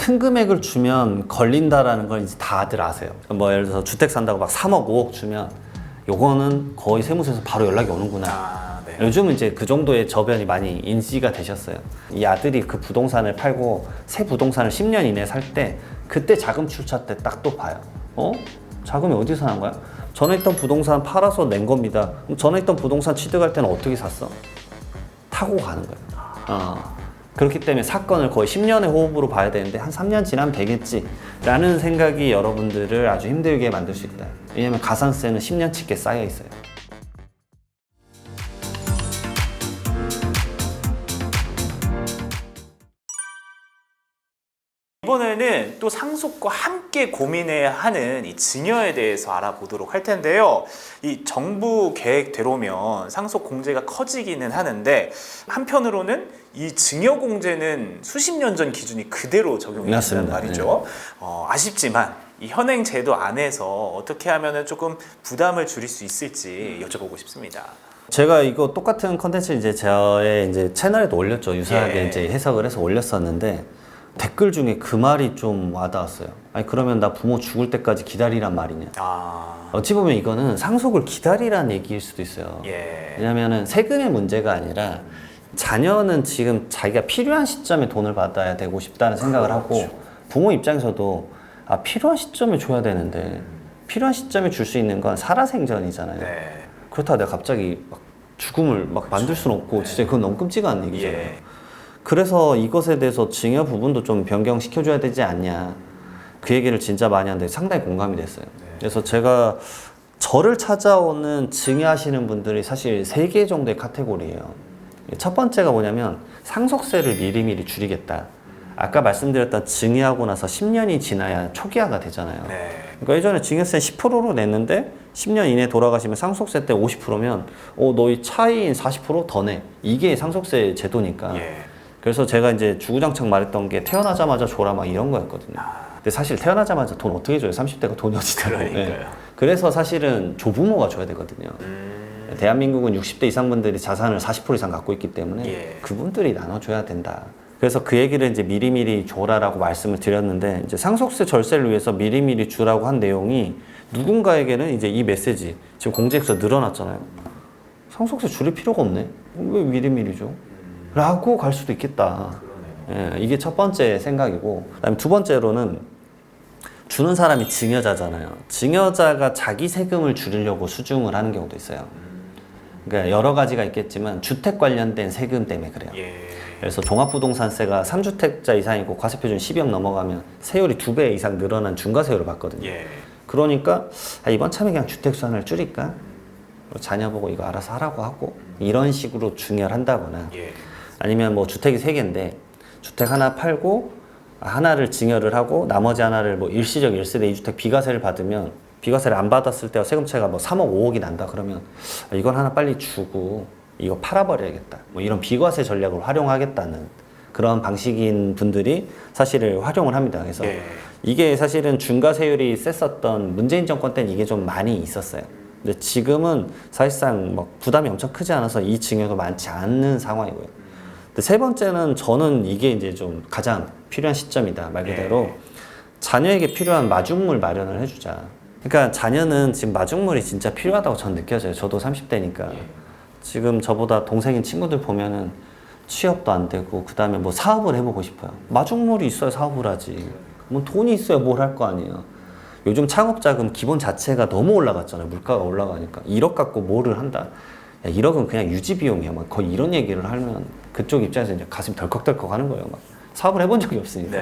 큰 금액을 주면 걸린다라는 걸 이제 다들 아세요. 뭐 예를 들어서 주택 산다고 막 3억, 5억 주면 요거는 거의 세무서에서 바로 연락이 오는구나. 네. 요즘은 이제 그 정도의 저변이 많이 인지가 되셨어요. 이 아들이 그 부동산을 팔고 새 부동산을 10년 이내에 살 때 그때 자금 출처 때 딱 또 봐요. 자금이 어디서 난 거야? 전에 있던 부동산 팔아서 낸 겁니다. 그럼 전에 있던 부동산 취득할 때는 어떻게 샀어? 타고 가는 거예요. 그렇기 때문에 사건을 거의 10년의 호흡으로 봐야 되는데 한 3년 지나면 되겠지 라는 생각이 여러분들을 아주 힘들게 만들 수 있다. 왜냐면 가산세는 10년치께 쌓여 있어요. 이번에는 또 상속과 함께 고민해야 하는 이 증여에 대해서 알아보도록 할 텐데요. 이 정부 계획대로면 상속 공제가 커지기는 하는데 한편으로는 이 증여 공제는 수십 년 전 기준이 그대로 적용이 된단 말이죠. 아쉽지만 이 현행 제도 안에서 어떻게 하면 조금 부담을 줄일 수 있을지 여쭤보고 싶습니다. 제가 이거 똑같은 컨텐츠 이제 저의 이제 채널에도 올렸죠. 유사하게 이제 해석을 해서 올렸었는데 댓글 중에 그 말이 좀 와닿았어요. 아니 그러면 나 부모 죽을 때까지 기다리란 말이냐. 어찌 보면 이거는 상속을 기다리란 얘기일 수도 있어요. 왜냐면은 세금의 문제가 아니라 자녀는 지금 자기가 필요한 시점에 돈을 받아야 되고 싶다는 생각을 하고 부모 입장에서도 필요한 시점에 줘야 되는데 필요한 시점에 줄 수 있는 건 살아생전이잖아요. 그렇다고 내가 갑자기 막 죽음을 막 만들 수는 없고 진짜 그건 너무 끔찍한 얘기잖아요. 그래서 이것에 대해서 증여 부분도 좀 변경시켜줘야 되지 않냐 그 얘기를 진짜 많이 하는데 상당히 공감이 됐어요. 그래서 제가 저를 찾아오는 증여하시는 분들이 사실 3개 정도의 카테고리예요. 첫 번째가 뭐냐면 상속세를 미리미리 줄이겠다. 아까 말씀드렸던 증여하고 나서 10년이 지나야 초기화가 되잖아요. 그러니까 예전에 증여세 10%로 냈는데 10년 이내에 돌아가시면 상속세 때 50%면 너희 차이인 40% 더 내. 이게 상속세 제도니까. 그래서 제가 이제 주구장창 말했던 게 태어나자마자 줘라 막 이런 거였거든요. 근데 사실 태어나자마자 돈 어떻게 줘요? 30대가 돈이 어디 들어요? 그래서 사실은 조부모가 줘야 되거든요. 대한민국은 60대 이상 분들이 자산을 40% 이상 갖고 있기 때문에 그분들이 나눠줘야 된다. 그래서 그 얘기를 이제 미리미리 줘라라고 말씀을 드렸는데 이제 상속세 절세를 위해서 미리미리 주라고 한 내용이 누군가에게는 이제 이 메시지 지금 공제액서 늘어났잖아요. 상속세 줄일 필요가 없네. 왜 미리미리 줘? 라고 갈 수도 있겠다. 이게 첫 번째 생각이고 그다음에 두 번째로는 주는 사람이 증여자잖아요. 증여자가 자기 세금을 줄이려고 수중을 하는 경우도 있어요. 그러니까 여러 가지가 있겠지만 주택 관련된 세금 때문에 그래요. 그래서 종합부동산세가 3주택자 이상이고 과세표준 12억 넘어가면 세율이 2배 이상 늘어난 중과세율을 받거든요. 그러니까 이번 참에 그냥 주택 수완을 줄일까? 자녀 보고 이거 알아서 하라고 하고 이런 식으로 증여를 한다거나 아니면 뭐 주택이 3개인데 주택 하나 팔고 하나를 증여를 하고 나머지 하나를 뭐 일시적 1세대 2주택 비과세를 받으면 비과세를 안 받았을 때와 세금차가 뭐 3억 5억이 난다 그러면 이건 하나 빨리 주고 이거 팔아버려야겠다 뭐 이런 비과세 전략을 활용하겠다는 그런 방식인 분들이 사실을 활용을 합니다. 그래서 이게 사실은 중과세율이 셌었던 문재인 정권 때는 이게 좀 많이 있었어요. 근데 지금은 사실상 막 부담이 엄청 크지 않아서 이 증여도 많지 않는 상황이고요. 근데 세 번째는 저는 이게 이제 좀 가장 필요한 시점이다. 말 그대로 자녀에게 필요한 마중물 마련을 해주자. 그러니까 자녀는 지금 마중물이 진짜 필요하다고 전 느껴져요. 저도 30대니까. 지금 저보다 동생인 친구들 보면은 취업도 안 되고 그 다음에 뭐 사업을 해보고 싶어요. 마중물이 있어야 사업을 하지. 뭐 돈이 있어야 뭘 할 거 아니에요. 요즘 창업자금 기본 자체가 너무 올라갔잖아요. 물가가 올라가니까 1억 갖고 뭐를 한다. 야, 1억은 그냥 유지 비용이야. 막 거의 이런 얘기를 하면 그쪽 입장에서 이제 가슴이 덜컥덜컥 하는 거예요. 막 사업을 해본 적이 없으니까.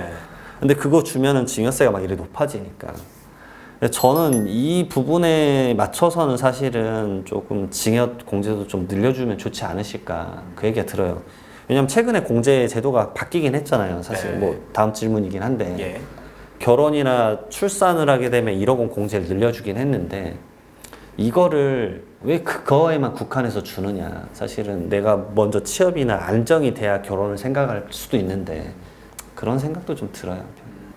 근데 그거 주면은 증여세가 막 이래 높아지니까. 저는 이 부분에 맞춰서는 사실은 조금 증여 공제도 좀 늘려주면 좋지 않으실까 그 얘기가 들어요. 왜냐면 최근에 공제 제도가 바뀌긴 했잖아요. 사실 뭐 다음 질문이긴 한데 결혼이나 출산을 하게 되면 1억 원 공제를 늘려주긴 했는데 이거를 왜 그거에만 국한해서 주느냐. 사실은 내가 먼저 취업이나 안정이 돼야 결혼을 생각할 수도 있는데 그런 생각도 좀 들어요.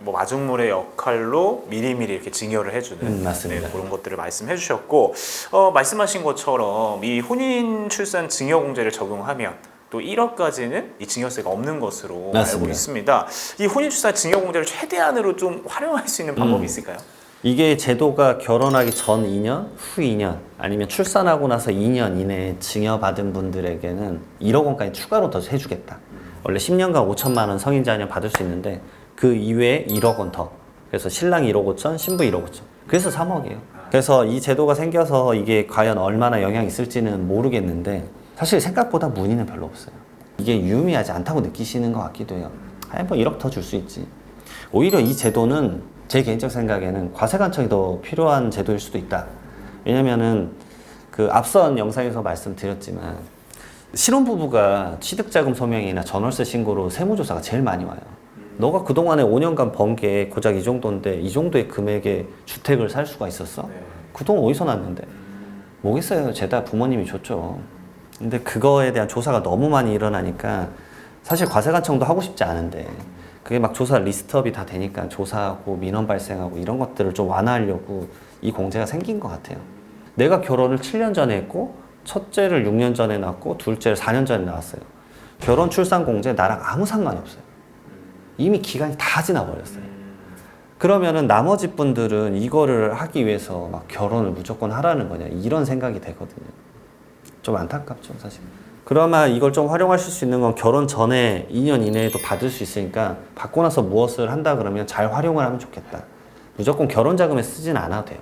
뭐 마중물의 역할로 미리미리 이렇게 증여를 해주는 맞습니다. 그런 것들을 말씀해 주셨고 말씀하신 것처럼 이 혼인 출산 증여 공제를 적용하면 또 1억까지는 이 증여세가 없는 것으로 맞습니다. 알고 있습니다. 이 혼인출산 증여공제를 최대한으로 좀 활용할 수 있는 방법이 있을까요? 이게 제도가 결혼하기 전 2년, 후 2년, 아니면 출산하고 나서 2년 이내에 증여받은 분들에게는 1억 원까지 추가로 더 해주겠다. 원래 10년간 5천만 원 성인자녀 받을 수 있는데 그 이외에 1억 원 더. 그래서 신랑 1억 5천, 신부 1억 5천. 그래서 3억이에요. 그래서 이 제도가 생겨서 이게 과연 얼마나 영향이 있을지는 모르겠는데 사실 생각보다 문의는 별로 없어요. 이게 유의미하지 않다고 느끼시는 것 같기도 해요. 아니 뭐 1억 더 줄 수 있지. 오히려 이 제도는 제 개인적 생각에는 과세관청이 더 필요한 제도일 수도 있다. 왜냐면은 그 앞선 영상에서 말씀드렸지만 신혼부부가 취득자금 소명이나 전월세 신고로 세무조사가 제일 많이 와요. 너가 그동안에 5년간 번 게 고작 이 정도인데 이 정도의 금액에 주택을 살 수가 있었어? 그 돈 어디서 났는데? 뭐겠어요. 죄다 부모님이 줬죠. 근데 그거에 대한 조사가 너무 많이 일어나니까 사실 과세관청도 하고 싶지 않은데 그게 막 조사 리스트업이 다 되니까 조사하고 민원 발생하고 이런 것들을 좀 완화하려고 이 공제가 생긴 것 같아요. 내가 결혼을 7년 전에 했고 첫째를 6년 전에 낳았고 둘째를 4년 전에 낳았어요. 결혼 출산 공제 나랑 아무 상관이 없어요. 이미 기간이 다 지나버렸어요. 그러면은 나머지 분들은 이거를 하기 위해서 막 결혼을 무조건 하라는 거냐 이런 생각이 되거든요. 좀 안타깝죠 사실. 그러면 이걸 좀 활용하실 수 있는 건 결혼 전에 2년 이내에도 받을 수 있으니까 받고 나서 무엇을 한다 그러면 잘 활용을 하면 좋겠다. 무조건 결혼 자금에 쓰진 않아도 돼요.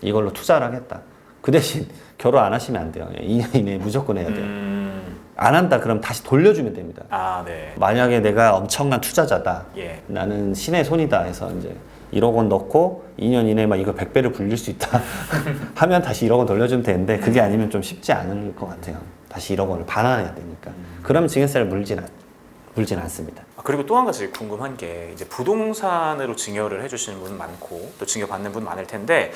이걸로 투자를 하겠다. 그 대신 결혼 안 하시면 안 돼요. 2년 이내에 무조건 해야 돼요. 안 한다 그럼 다시 돌려주면 됩니다. 아, 네. 만약에 내가 엄청난 투자자다. 예. 나는 신의 손이다 해서 이제 1억 원 넣고 2년 이내에 막 이거 100배를 불릴 수 있다 하면 다시 1억 원 돌려주면 되는데 그게 아니면 좀 쉽지 않을 것 같아요. 다시 1억 원을 반환해야 되니까. 그러면 증여세를 물진 않습니다. 그리고 또 한 가지 궁금한 게 이제 부동산으로 증여를 해주시는 분 많고 또 증여받는 분 많을 텐데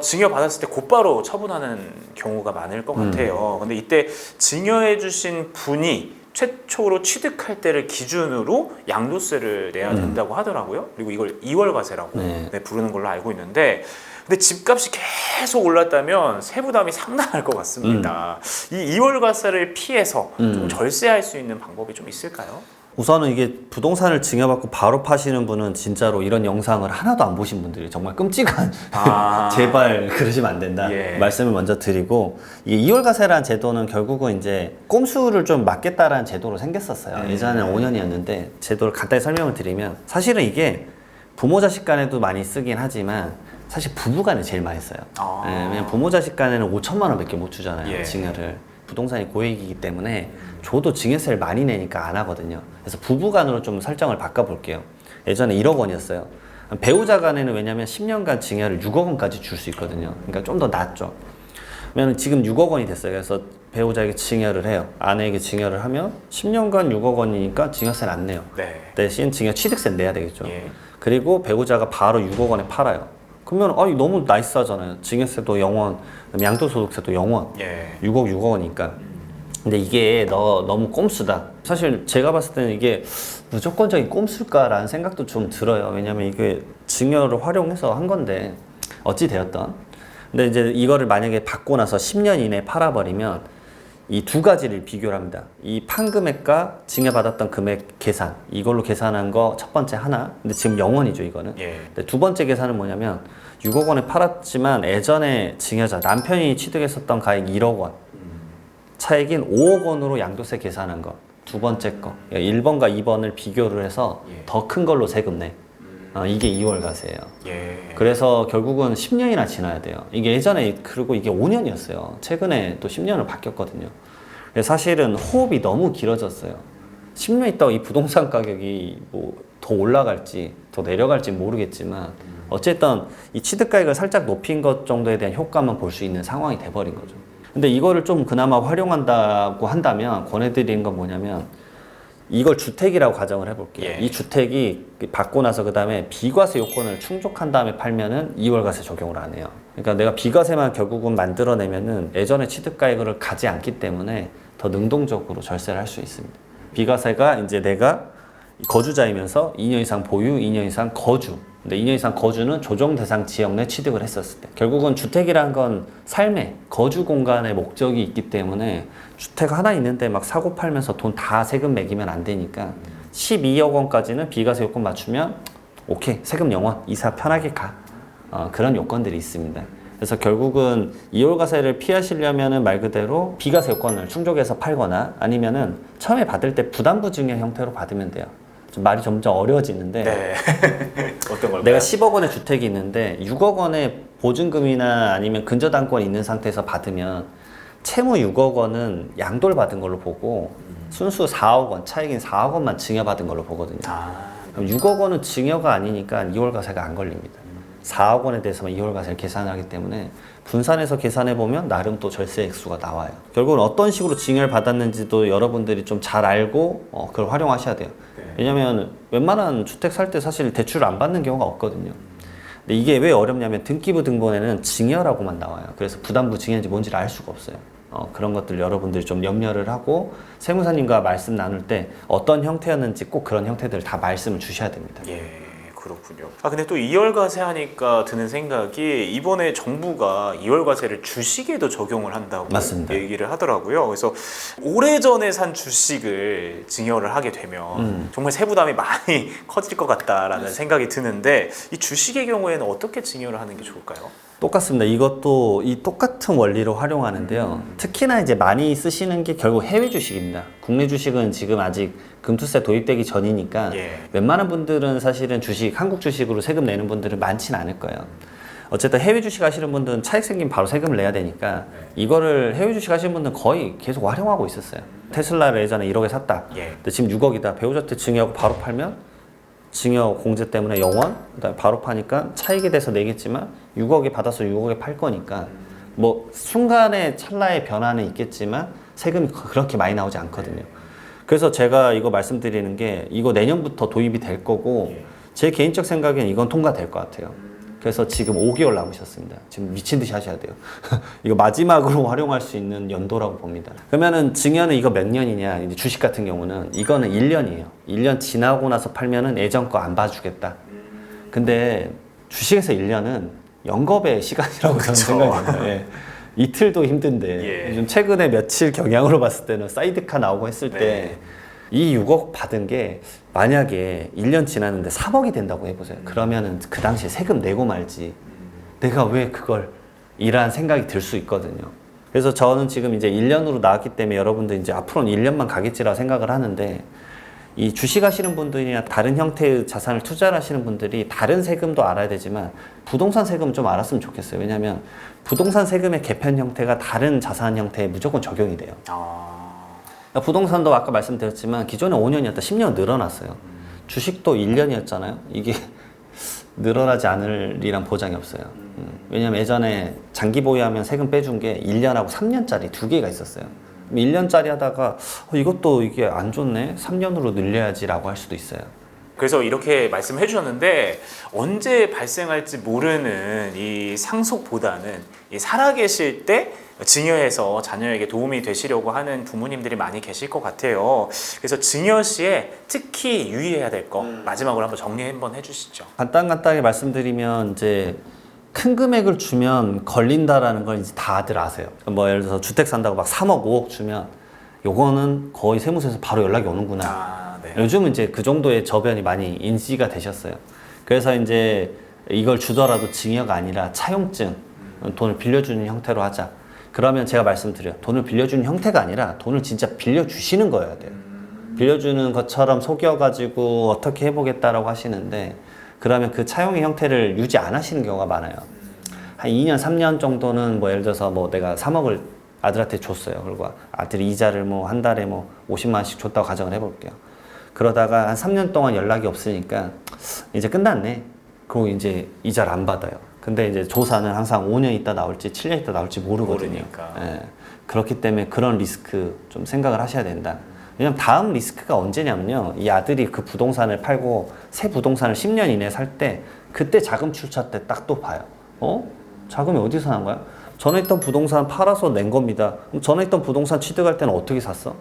증여받았을 때 곧바로 처분하는 경우가 많을 것 같아요. 근데 이때 증여해주신 분이 최초로 취득할 때를 기준으로 양도세를 내야 된다고 하더라고요. 그리고 이걸 2월과세라고 네. 부르는 걸로 알고 있는데 근데 집값이 계속 올랐다면 세부담이 상당할 것 같습니다. 이 2월과세를 피해서 좀 절세할 수 있는 방법이 좀 있을까요? 우선은 이게 부동산을 증여받고 바로 파시는 분은 진짜로 이런 영상을 하나도 안 보신 분들이 정말 끔찍한 제발 그러시면 안 된다 예. 말씀을 먼저 드리고 이 2월과세라는 제도는 결국은 이제 꼼수를 좀 막겠다라는 제도로 생겼었어요. 예전에는 5년이었는데 제도를 간단히 설명을 드리면 사실은 이게 부모 자식 간에도 많이 쓰긴 하지만 사실 부부 간에 제일 많이 써요. 왜냐면 부모 자식 간에는 5천만 원밖에 못 주잖아요. 예. 증여를. 부동산이 고액이기 때문에 저도 증여세를 많이 내니까 안 하거든요. 그래서 부부 간으로 좀 설정을 바꿔볼게요. 예전에 1억 원이었어요. 배우자 간에는 왜냐면 10년간 증여를 6억 원까지 줄 수 있거든요. 그러니까 좀 더 낫죠. 그러면 지금 6억 원이 됐어요. 그래서 배우자에게 증여를 해요. 아내에게 증여를 하면 10년간 6억 원이니까 증여세를 안 내요. 네. 대신 증여 취득세는 내야 되겠죠. 예. 그리고 배우자가 바로 6억 원에 팔아요. 그러면 너무 나이스하잖아요. 증여세도 0원, 양도소득세도 0원. 예. 6억 원이니까. 근데 이게 너무 꼼수다. 사실 제가 봤을 때는 이게 무조건적인 꼼수일까라는 생각도 좀 들어요. 왜냐면 이게 증여를 활용해서 한 건데 어찌 되었던. 근데 이제 이거를 만약에 받고 나서 10년 이내에 팔아버리면 이 두 가지를 비교를 합니다. 이 판금액과 증여받았던 금액 계산. 이걸로 계산한 거 첫 번째 하나. 근데 지금 0원이죠, 이거는. 예. 근데 두 번째 계산은 뭐냐면 6억 원에 팔았지만 예전에 증여자, 남편이 취득했었던 가액 1억 원. 차액인 5억 원으로 양도세 계산한 거. 두 번째 거. 1번과 2번을 비교를 해서 더 큰 걸로 세금 내. 이게 2월과세예요. 예. 그래서 결국은 10년이나 지나야 돼요. 이게 예전에 그리고 이게 5년이었어요. 최근에 또 10년을 바뀌었거든요. 그래서 사실은 호흡이 너무 길어졌어요. 10년 있다가 이 부동산 가격이 뭐 더 올라갈지 더 내려갈지 모르겠지만 어쨌든 이 취득가액을 살짝 높인 것 정도에 대한 효과만 볼 수 있는 상황이 돼버린 거죠. 근데 이거를 좀 그나마 활용한다고 한다면 권해드리는 건 뭐냐면 이걸 주택이라고 가정을 해볼게요. 예. 이 주택이 받고 나서 그 다음에 비과세 요건을 충족한 다음에 팔면은 2월과세 적용을 안 해요. 그러니까 내가 비과세만 결국은 만들어내면은 예전에 취득가액을 가지 않기 때문에 더 능동적으로 절세를 할 수 있습니다. 비과세가 이제 내가 거주자이면서 2년 이상 보유, 2년 이상 거주 근데 2년 이상 거주는 조정 대상 지역 내 취득을 했었을 때 결국은 주택이란 건 삶의 거주 공간의 목적이 있기 때문에 주택 하나 있는데 막 사고 팔면서 돈 다 세금 매기면 안 되니까 12억 원까지는 비과세 요건 맞추면 오케이 세금 0원 이사 편하게 가 그런 요건들이 있습니다. 그래서 결국은 이월과세를 피하시려면은 말 그대로 비과세 요건을 충족해서 팔거나 아니면은 처음에 받을 때 부담부 증여 형태로 받으면 돼요. 좀 말이 점점 어려워지는데 네. 어떤 걸까요? 내가 10억 원의 주택이 있는데 6억 원의 보증금이나 아니면 근저당권이 있는 상태에서 받으면 채무 6억 원은 양도를 받은 걸로 보고 순수 4억 원, 차익인 4억 원만 증여받은 걸로 보거든요. 그럼 6억 원은 증여가 아니니까 2월과세가 안 걸립니다. 4억 원에 대해서만 2월과세를 계산하기 때문에 분산해서 계산해 보면 나름 또 절세 액수가 나와요. 결국은 어떤 식으로 증여를 받았는지도 여러분들이 좀 잘 알고 그걸 활용하셔야 돼요. 왜냐면 웬만한 주택 살 때 사실 대출을 안 받는 경우가 없거든요. 근데 이게 왜 어렵냐면 등기부 등본에는 증여라고만 나와요. 그래서 부담부 증여인지 뭔지를 알 수가 없어요. 그런 것들 여러분들이 좀 염려를 하고 세무사님과 말씀 나눌 때 어떤 형태였는지 꼭 그런 형태들을 다 말씀을 주셔야 됩니다. 예. 그렇군요. 근데 또 2월과세 하니까 드는 생각이 이번에 정부가 2월과세를 주식에도 적용을 한다고 맞습니다. 얘기를 하더라고요. 그래서 오래전에 산 주식을 증여를 하게 되면 정말 세부담이 많이 커질 것 같다라는 생각이 드는데 이 주식의 경우에는 어떻게 증여를 하는 게 좋을까요? 똑같습니다. 이것도 이 똑같은 원리로 활용하는데요. 특히나 이제 많이 쓰시는 게 결국 해외 주식입니다. 국내 주식은 지금 아직 금투세 도입되기 전이니까 웬만한 분들은 사실은 주식, 한국 주식으로 세금 내는 분들은 많지는 않을 거예요. 어쨌든 해외 주식 하시는 분들은 차익 생기면 바로 세금을 내야 되니까 이거를 해외 주식 하시는 분들은 거의 계속 활용하고 있었어요. 테슬라를 예전에 1억에 샀다. 근데 지금 6억이다. 배우자한테 증여하고 바로 팔면 증여 공제 때문에 0원, 그다음에 바로 파니까 차익에 대해서 내겠지만 6억에 받아서 6억에 팔 거니까 뭐 순간의 찰나의 변화는 있겠지만 세금이 그렇게 많이 나오지 않거든요. 그래서 제가 이거 말씀드리는 게 이거 내년부터 도입이 될 거고 제 개인적 생각엔 이건 통과될 것 같아요. 그래서 지금 5개월 남으셨습니다. 지금 미친 듯이 하셔야 돼요. 이거 마지막으로 활용할 수 있는 연도라고 봅니다. 그러면은 증여는 이거 몇 년이냐? 이제 주식 같은 경우는 이거는 1년이에요. 1년 지나고 나서 팔면은 예전 거 안 봐주겠다. 근데 주식에서 1년은 영겁의 시간이라고 저는 생각해요. 예. 이틀도 힘든데 요즘 최근에 며칠 경향으로 봤을 때는 사이드카 나오고 했을 때 이 6억 받은 게 만약에 1년 지났는데 3억이 된다고 해보세요. 그러면은 그 당시에 세금 내고 말지. 내가 왜 그걸 이란 생각이 들 수 있거든요. 그래서 저는 지금 이제 1년으로 나왔기 때문에 여러분들 이제 앞으로는 1년만 가겠지라고 생각을 하는데 이 주식 하시는 분들이나 다른 형태의 자산을 투자를 하시는 분들이 다른 세금도 알아야 되지만 부동산 세금 좀 알았으면 좋겠어요. 왜냐하면 부동산 세금의 개편 형태가 다른 자산 형태에 무조건 적용이 돼요. 그러니까 부동산도 아까 말씀드렸지만 기존에 5년이었다 10년 늘어났어요. 주식도 1년이었잖아요. 이게 늘어나지 않으리란 보장이 없어요. 왜냐면 예전에 장기 보유하면 세금 빼준 게 1년하고 3년짜리 두 개가 있었어요. 1년짜리 하다가 이것도 이게 안 좋네 3년으로 늘려야지 라고 할 수도 있어요. 그래서 이렇게 말씀해 주셨는데 언제 발생할지 모르는 이 상속보다는 이 살아계실 때 증여해서 자녀에게 도움이 되시려고 하는 부모님들이 많이 계실 것 같아요. 그래서 증여 시에 특히 유의해야 될 거 마지막으로 한번 정리 한번 해주시죠. 간단하게 말씀드리면 이제 큰 금액을 주면 걸린다라는 걸 이제 다들 아세요. 뭐 예를 들어서 주택 산다고 막 3억, 5억 주면 요거는 거의 세무서에서 바로 연락이 오는구나. 요즘은 이제 그 정도의 저변이 많이 인지가 되셨어요. 그래서 이제 이걸 주더라도 증여가 아니라 차용증, 돈을 빌려주는 형태로 하자. 그러면 제가 말씀드려요. 돈을 빌려주는 형태가 아니라 돈을 진짜 빌려주시는 거여야 돼요. 빌려주는 것처럼 속여가지고 어떻게 해보겠다라고 하시는데 그러면 그 차용의 형태를 유지 안 하시는 경우가 많아요. 한 2년, 3년 정도는 뭐 예를 들어서 뭐 내가 3억을 아들한테 줬어요. 그리고 아들이 이자를 뭐 한 달에 뭐 50만 원씩 줬다고 가정을 해볼게요. 그러다가 한 3년 동안 연락이 없으니까 이제 끝났네. 그리고 이제 이자를 안 받아요. 근데 이제 조사는 항상 5년 있다 나올지 7년 있다 나올지 모르거든요. 예. 그렇기 때문에 그런 리스크 좀 생각을 하셔야 된다. 왜냐면 다음 리스크가 언제냐면요. 이 아들이 그 부동산을 팔고 새 부동산을 10년 이내에 살 때 그때 자금 출처 때 딱 또 봐요. 자금이 어디서 난 거야? 전에 있던 부동산 팔아서 낸 겁니다. 그럼 전에 있던 부동산 취득할 때는 어떻게 샀어?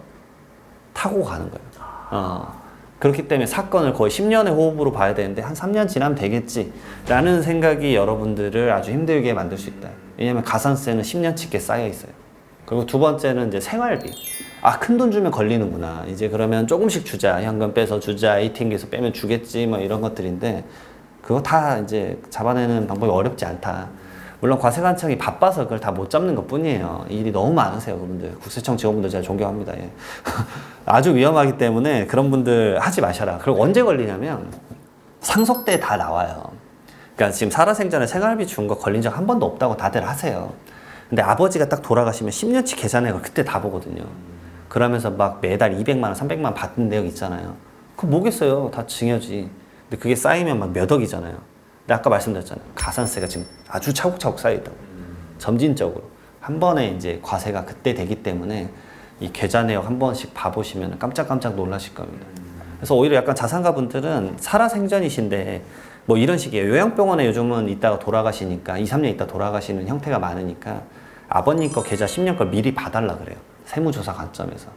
타고 가는 거예요. 그렇기 때문에 사건을 거의 10년의 호흡으로 봐야 되는데 한 3년 지나면 되겠지라는 생각이 여러분들을 아주 힘들게 만들 수 있다. 왜냐하면 가산세는 10년치께 쌓여 있어요. 그리고 두 번째는 이제 생활비. 아, 큰 돈 주면 걸리는구나. 이제 그러면 조금씩 주자. 현금 빼서 주자. ATM기에서 빼면 주겠지. 뭐 이런 것들인데 그거 다 이제 잡아내는 방법이 어렵지 않다. 물론 과세관청이 바빠서 그걸 다 못 잡는 것 뿐이에요. 일이 너무 많으세요, 그분들. 국세청 직원분들 제가 존경합니다. 예. 아주 위험하기 때문에 그런 분들 하지 마셔라. 그리고 언제 걸리냐면 상속 때 다 나와요. 그러니까 지금 살아생전에 생활비 준 거 걸린 적 한 번도 없다고 다들 하세요. 근데 아버지가 딱 돌아가시면 10년치 계산해가 그때 다 보거든요. 그러면서 막 매달 200만 원, 300만 원 받는 내용 있잖아요. 그거 뭐겠어요? 다 증여지. 근데 그게 쌓이면 막 몇 억이잖아요. 근데 아까 말씀드렸잖아요. 가산세가 지금 아주 차곡차곡 쌓여있다고. 점진적으로. 한 번에 이제 과세가 그때 되기 때문에 이 계좌 내역 한 번씩 봐보시면 깜짝깜짝 놀라실 겁니다. 그래서 오히려 약간 자산가분들은 살아생전이신데 뭐 이런 식이에요. 요양병원에 요즘은 있다가 돌아가시니까 2, 3년 있다 돌아가시는 형태가 많으니까 아버님 거 계좌 10년 걸 미리 봐달라 그래요. 세무조사 관점에서.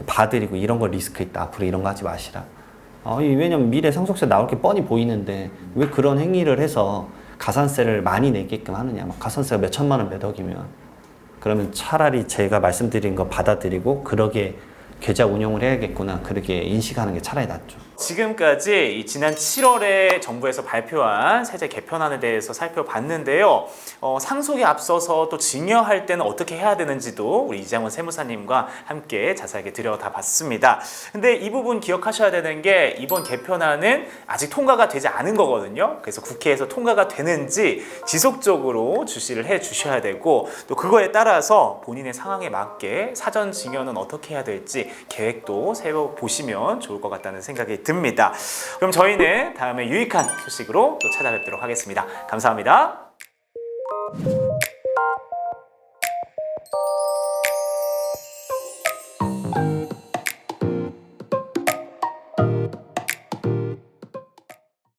봐드리고 이런 거 리스크 있다. 앞으로 이런 거 하지 마시라. 왜냐면 미래 상속세 나올 게 뻔히 보이는데 왜 그런 행위를 해서 가산세를 많이 내게끔 하느냐. 막 가산세가 몇 천만 원, 몇 억이면. 그러면 차라리 제가 말씀드린 거 받아들이고 그러게 계좌 운용을 해야겠구나. 그렇게 인식하는 게 차라리 낫죠. 지금까지 이 지난 7월에 정부에서 발표한 세제 개편안에 대해서 살펴봤는데요. 상속에 앞서서 또 증여할 때는 어떻게 해야 되는지도 우리 이장원 세무사님과 함께 자세하게 들여다봤습니다. 근데 이 부분 기억하셔야 되는 게 이번 개편안은 아직 통과가 되지 않은 거거든요. 그래서 국회에서 통과가 되는지 지속적으로 주시를 해 주셔야 되고 또 그거에 따라서 본인의 상황에 맞게 사전 증여는 어떻게 해야 될지 계획도 세워보시면 좋을 것 같다는 생각이 듭니다. 그럼 저희는 다음에 유익한 소식으로 또 찾아뵙도록 하겠습니다. 감사합니다.